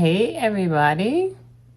Hey everybody,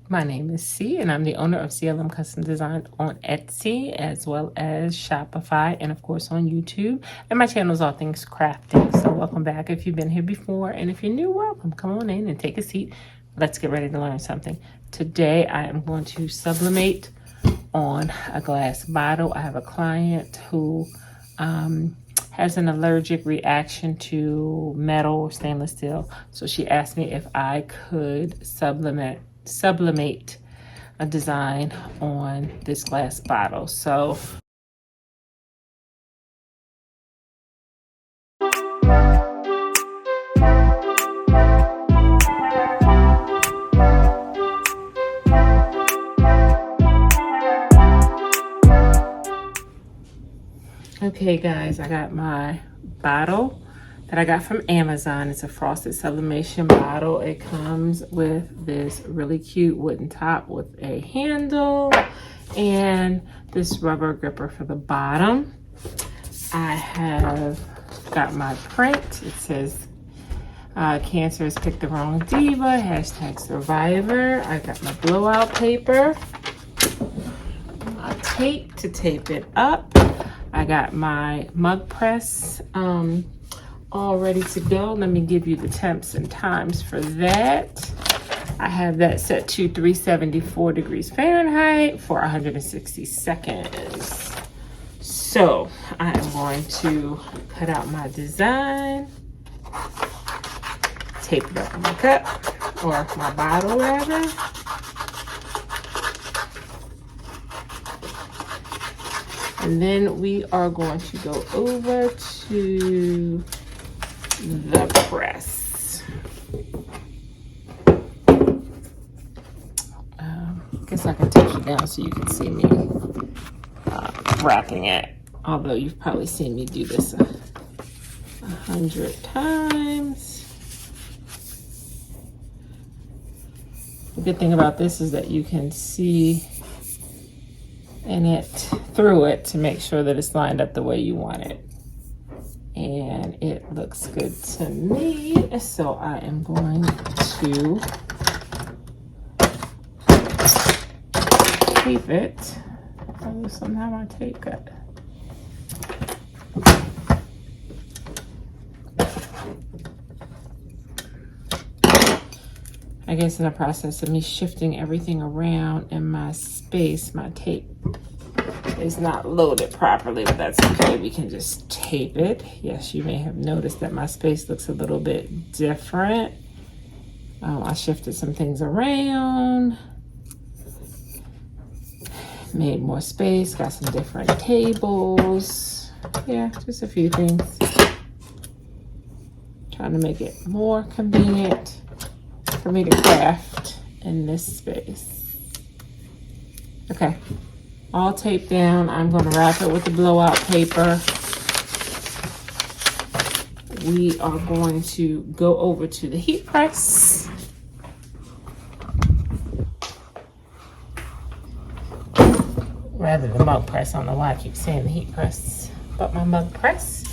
my name is C and I'm the owner of CLM Custom Designs on Etsy as well as Shopify and of course on YouTube. And my channel is all things crafting. So welcome back if you've been here before, and if you're new, welcome. Come on in and take a seat. Let's get ready to learn something. Today I am going to sublimate on a glass bottle. I have a client who has an allergic reaction to metal or stainless steel. So she asked me if I could sublimate a design on this glass bottle. So okay guys, I got my bottle that I got from Amazon. It's a frosted sublimation bottle. It comes with this really cute wooden top with a handle and this rubber gripper for the bottom. I have got my print. It says cancer has picked the wrong diva, #survivor. I got my blowout paper, my tape to tape it up. I got my mug press all ready to go. Let me give you the temps and times for that. I have that set to 374 degrees Fahrenheit for 160 seconds. So I am going to cut out my design, tape it up in my cup, or my bottle rather. And then we are going to go over to the press. I guess I can take you down so you can see me wrapping it. Although you've probably seen me do this 100 times. The good thing about this is that you can see through it to make sure that it's lined up the way you want it. And it looks good to me. So I am going to tape it. Oh, somehow my tape got. I guess in the process of me shifting everything around in my space, my tape is not loaded properly, but that's okay. We can just tape it. Yes, you may have noticed that my space looks a little bit different. I shifted some things around, made more space, got some different tables. Yeah, just a few things. Trying to make it more convenient for me to craft in this space. Okay, all taped down. I'm going to wrap it with the blowout paper. We are going to go over to the heat press. Rather the mug press. I don't know why I keep saying the heat press, but my mug press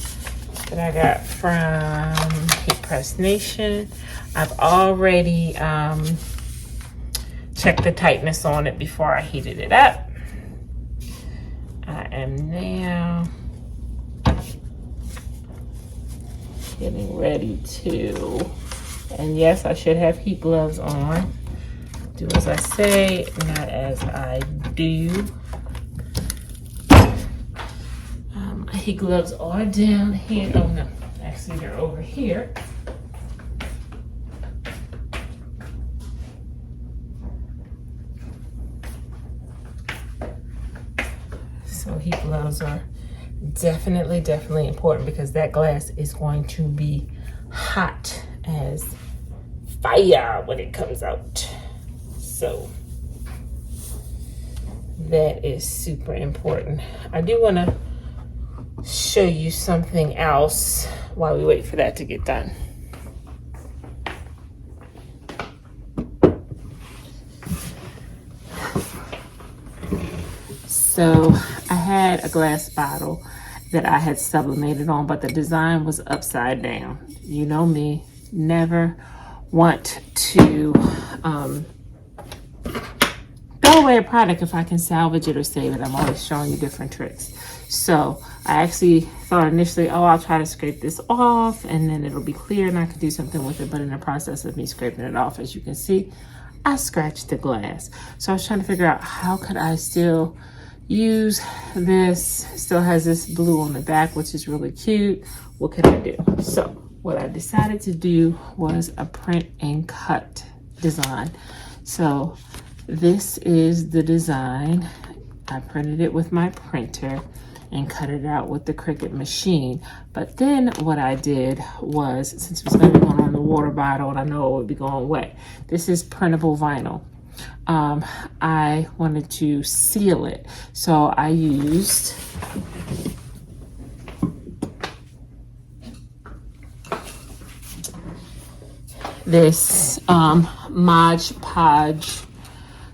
that I got from Heat Press Nation. I've already checked the tightness on it before I heated it up. I am now getting ready to, and yes, I should have heat gloves on. Do as I say, not as I do. Heat gloves are down here. Oh no, actually they're over here. So heat gloves are definitely important because that glass is going to be hot as fire when it comes out. So that is super important. I do want to show you something else while we wait for that to get done. So I had a glass bottle that I had sublimated on, but the design was upside down. You know me, never want to throw away a product if I can salvage it or save it. I'm always showing you different tricks. So I actually thought initially, oh, I'll try to scrape this off and then it'll be clear and I can do something with it. But in the process of me scraping it off, as you can see, I scratched the glass. So I was trying to figure out how could I still use this. Still has this blue on the back, which is really cute. What can I do? So what I decided to do was a print and cut design. So this is the design. I printed it with my printer and cut it out with the Cricut machine. But then what I did was, since it was going to be going on the water bottle and I know it would be going wet, this is printable vinyl. I wanted to seal it. So I used this Mod Podge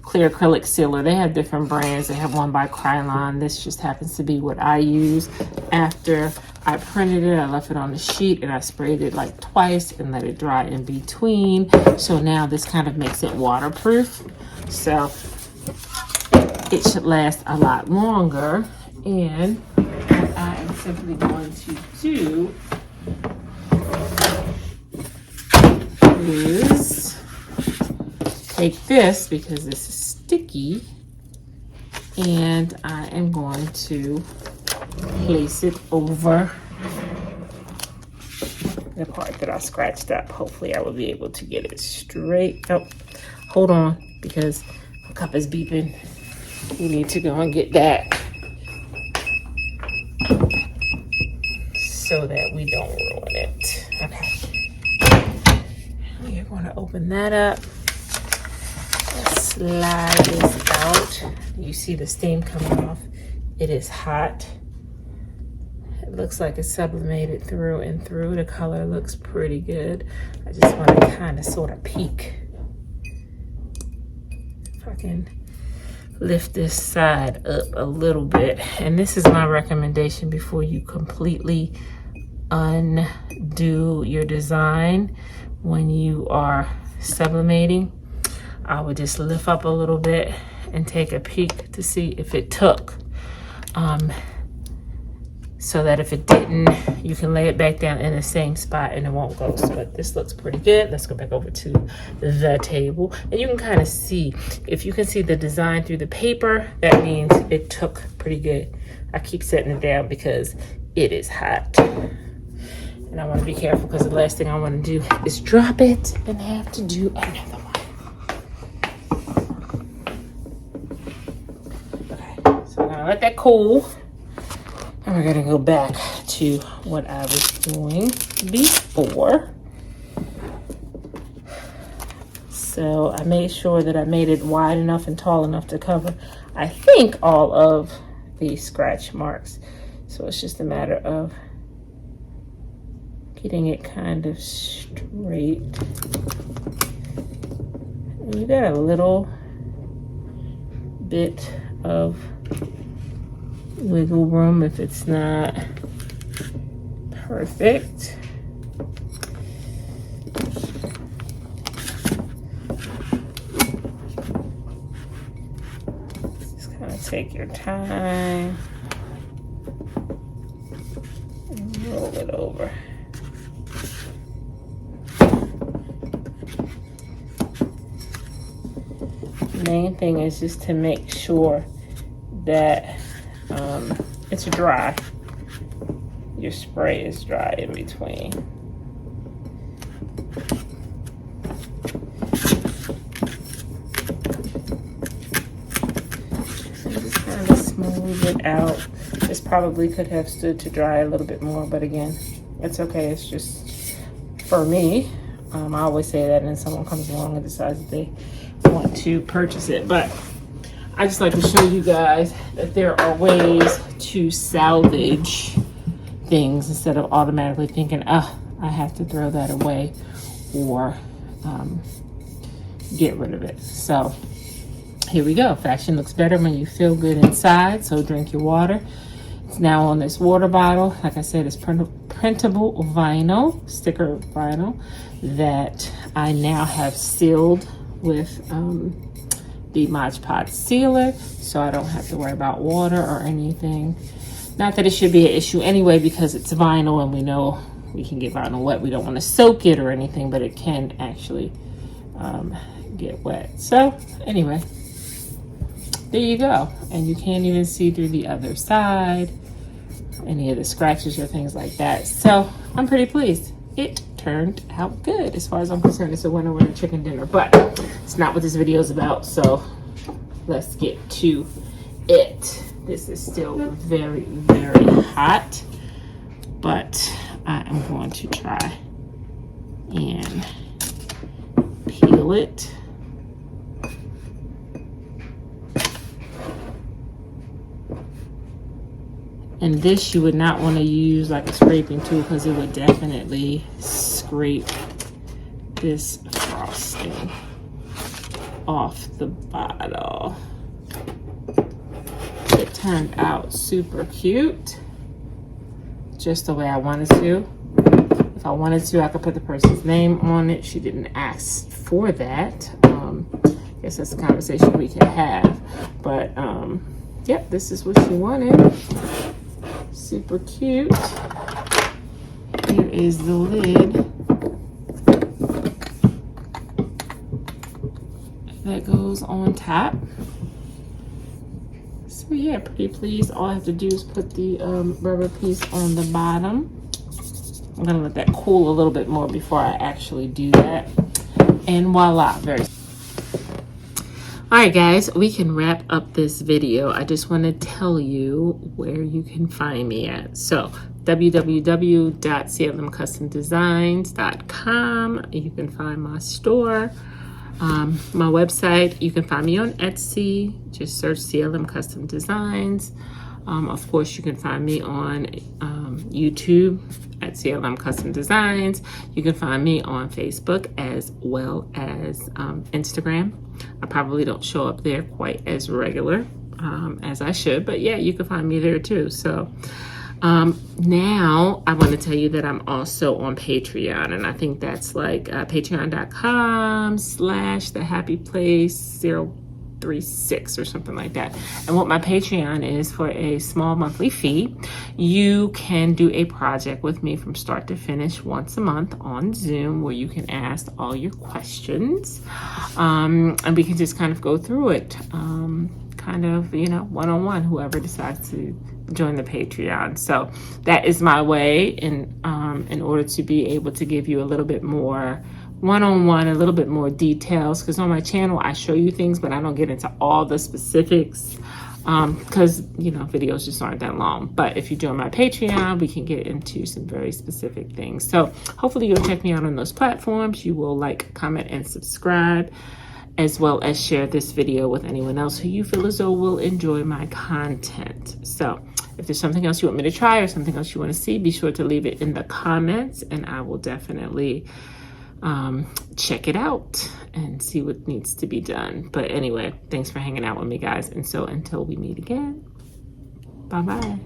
clear acrylic sealer. They have different brands. They have one by Krylon. This just happens to be what I use. After I printed it, I left it on the sheet and I sprayed it like twice and let it dry in between. So now this kind of makes it waterproof. So it should last a lot longer. And what I am simply going to do is take this, because this is sticky, and I am going to place it over the part that I scratched up. Hopefully I will be able to get it straight. Oh, hold on, because my cup is beeping. We need to go and get that so that we don't ruin it. Okay. We are going to open that up. Slide this out. You see the steam coming off. It is hot. It looks like it's sublimated through and through. The color looks pretty good. I just want to kind of sort of peek. If I can lift this side up a little bit. And this is my recommendation before you completely undo your design when you are sublimating. I would just lift up a little bit and take a peek to see if it took. So that if it didn't, you can lay it back down in the same spot and it won't go. So, but this looks pretty good. Let's go back over to the table. And you can kind of see, if you can see the design through the paper, that means it took pretty good. I keep setting it down because it is hot. And I want to be careful because the last thing I want to do is drop it and have to do another one. Let that cool, and we're gonna go back to what I was doing before. So I made sure that I made it wide enough and tall enough to cover, I think, all of the scratch marks. So it's just a matter of getting it kind of straight. And you got a little bit of wiggle room if it's not perfect. Just kind of take your time and roll it over. The main thing is just to make sure that it's dry. Your spray is dry in between. And just kind of smooth it out. This probably could have stood to dry a little bit more, but again, it's okay. It's just for me. I always say that, and then someone comes along and decides that they want to purchase it. But I just like to show you guys that there are ways to salvage things instead of automatically thinking, oh, I have to throw that away or get rid of it. So here we go. Fashion looks better when you feel good inside. So drink your water It's now on this water bottle. Like I said, it's printable vinyl, sticker vinyl, that I now have sealed with the Mod Podge sealer, so I don't have to worry about water or anything. Not that it should be an issue anyway, because it's vinyl and we know we can get vinyl wet. We don't want to soak it or anything, but it can actually get wet. So anyway, there you go. And you can't even see through the other side, any of the scratches or things like that. So I'm pretty pleased. It turned out good as far as I'm concerned. It's a winter chicken dinner, but it's not what this video is about. So let's get to it. This is still very, very hot, but I am going to try and peel it. And this you would not want to use like a scraping tool, because it would definitely scrape this frosting off the bottle. It turned out super cute, just the way I wanted to. If I wanted to, I could put the person's name on it. She didn't ask for that. I guess that's a conversation we could have. But yep, this is what she wanted. Super cute. Here is the lid that goes on top. So yeah, pretty pleased. All I have to do is put the rubber piece on the bottom. I'm gonna let that cool a little bit more before I actually do that. And voila, very. All right, guys, we can wrap up this video. I just want to tell you where you can find me at. So www.clmcustomdesigns.com. You can find my store. My website, you can find me on Etsy. Just search CLM Custom Designs. Of course, you can find me on YouTube at CLM Custom Designs. You can find me on Facebook as well as Instagram. I probably don't show up there quite as regular as I should, but yeah, you can find me there too. So now I want to tell you that I'm also on Patreon, and I think that's like patreon.com/thehappyplace036 or something like that. And what my Patreon is, for a small monthly fee, you can do a project with me from start to finish once a month on Zoom, where you can ask all your questions, and we can just kind of go through it, kind of, you know, one-on-one, whoever decides to join the Patreon. So that is my way in order to be able to give you a little bit more one-on-one, a little bit more details, because on my channel I show you things, but I don't get into all the specifics, because you know, videos just aren't that long. But if you join my Patreon, we can get into some very specific things. So hopefully you'll check me out on those platforms. You will like, comment, and subscribe, as well as share this video with anyone else who you feel as though will enjoy my content. So if there's something else you want me to try or something else you want to see, be sure to leave it in the comments, and I will definitely check it out and see what needs to be done. But anyway, thanks for hanging out with me, guys. And so until we meet again, bye-bye.